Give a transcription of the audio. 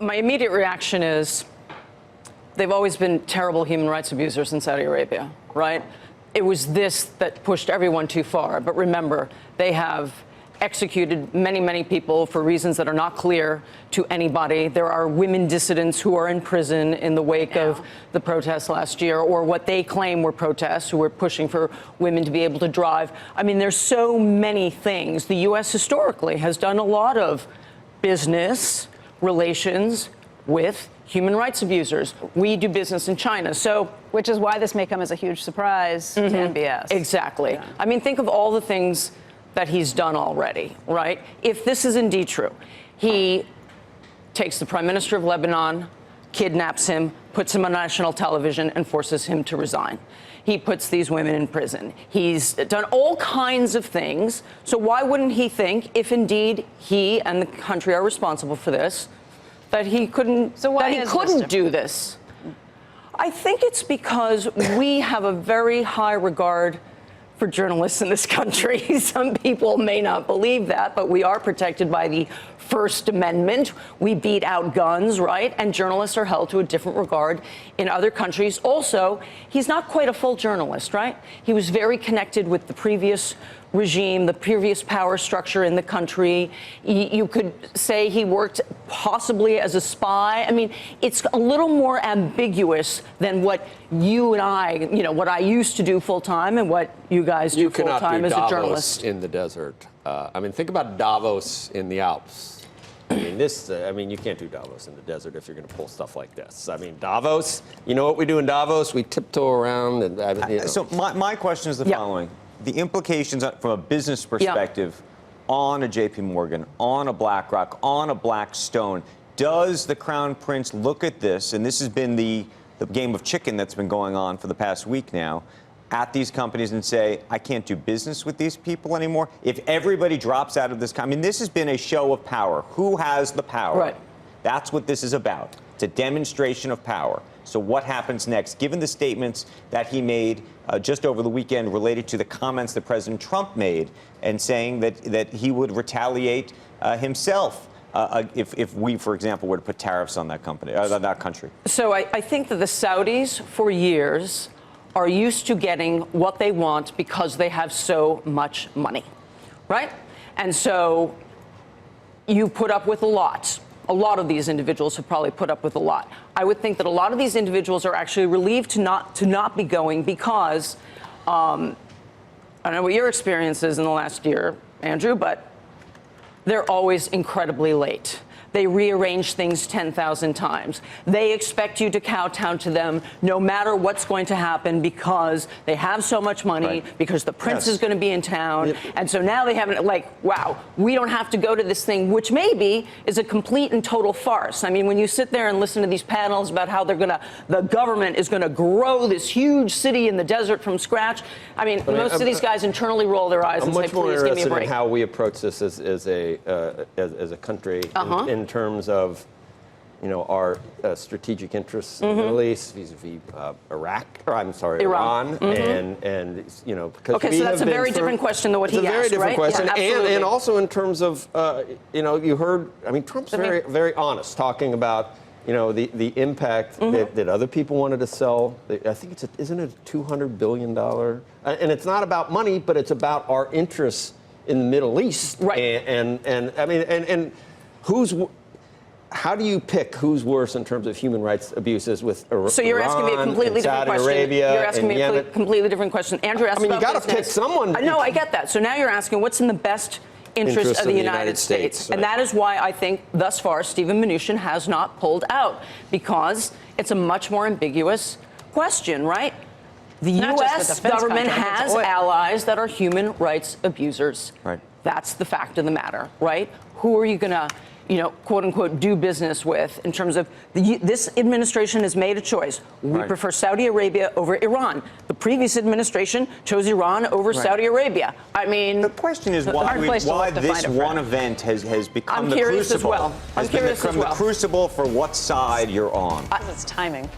my immediate reaction is they've always been terrible human rights abusers in Saudi Arabia, right? It was this that pushed everyone too far. But remember, they have executed many, many people for reasons that are not clear to anybody. There are women dissidents who are in prison in the wake of the protests last year, or what they claim were protests, who were pushing for women to be able to drive. I mean, there's so many things. The U.S. historically has done a lot of business relations with human rights abusers. We do business in China, so... Which is why this may come as a huge surprise to NBS. Exactly. Yeah. I mean, think of all the things that he's done already, right? If this is indeed true, he takes the prime minister of Lebanon, kidnaps him, puts him on national television, and forces him to resign. He puts these women in prison. He's done all kinds of things. So why wouldn't he think, if indeed he and the country are responsible for this, that he couldn't, do this? I think it's because we have a very high regard for journalists in this country. Some people may not believe that, but we are protected by the First Amendment. We beat out guns, right? And journalists are held to a different regard in other countries. Also, he's not quite a full journalist, right? He was very connected with the previous regime, the previous power structure in the country. You could say he worked possibly as a spy. I mean, it's a little more ambiguous than what you and I, what I used to do full time and what you guys do full time as a journalist. In the desert. I mean, think about Davos in the Alps. I mean, you can't do Davos in the desert if you're going to pull stuff like this. I mean, Davos, you know what we do in Davos? We tiptoe around. And, So my question is the following. The implications from a business perspective on a JP Morgan, on a BlackRock, on a Blackstone, does the Crown Prince look at this, and this has been the game of chicken that's been going on for the past week now, at these companies and say, I can't do business with these people anymore? If everybody drops out of this, I mean, this has been a show of power. Who has the power? Right. That's what this is about. It's a demonstration of power. So what happens next, given the statements that he made just over the weekend related to the comments that President Trump made and saying that he would retaliate himself if we, for example, were to put tariffs on that company, that country? So I think that the Saudis, for years, are used to getting what they want because they have so much money, right? And so you put up with a lot. A lot of these individuals have probably put up with a lot. I would think that a lot of these individuals are actually relieved to not be going because I don't know what your experience is in the last year, Andrew, but they're always incredibly late. They rearrange things 10,000 times. They expect you to kowtow to them no matter what's going to happen because they have so much money, because the prince is going to be in town. And so now they haven't, wow, we don't have to go to this thing, which maybe is a complete and total farce. I mean, when you sit there and listen to these panels about how the government is going to grow this huge city in the desert from scratch, I mean, most of these guys internally roll their eyes and say, please give me a break. I'm much more interested in how we approach this as a country in terms of, our strategic interests in the Middle East, vis-a-vis Iran, and because okay, so that's a very different question than what he asked, right? It's a very different question, yeah, and also in terms of, you heard, I mean, Trump's very honest talking about, the impact that other people wanted to sell. I think isn't it a $200 billion? And it's not about money, but it's about our interests in the Middle East, right? And I mean, and how do you pick who's worse in terms of human rights abuses with Iran? So you're asking me a completely different question. Arabia, you're asking me a completely different question. Andrew asked about you got to pick someone. I know, I get that. So now you're asking what's in the best interest of the United States. Right. And that is why I think thus far Stephen Mnuchin has not pulled out, because it's a much more ambiguous question, right? The U.S. government has allies that are human rights abusers. Right. That's the fact of the matter, right? Who are you going to, quote unquote, do business with in terms of this administration has made a choice. We prefer Saudi Arabia over Iran. The previous administration chose Iran over Saudi Arabia. I mean, the question is why this one event has become the crucible. I'm curious as well. The crucible for what side you're on. It's timing.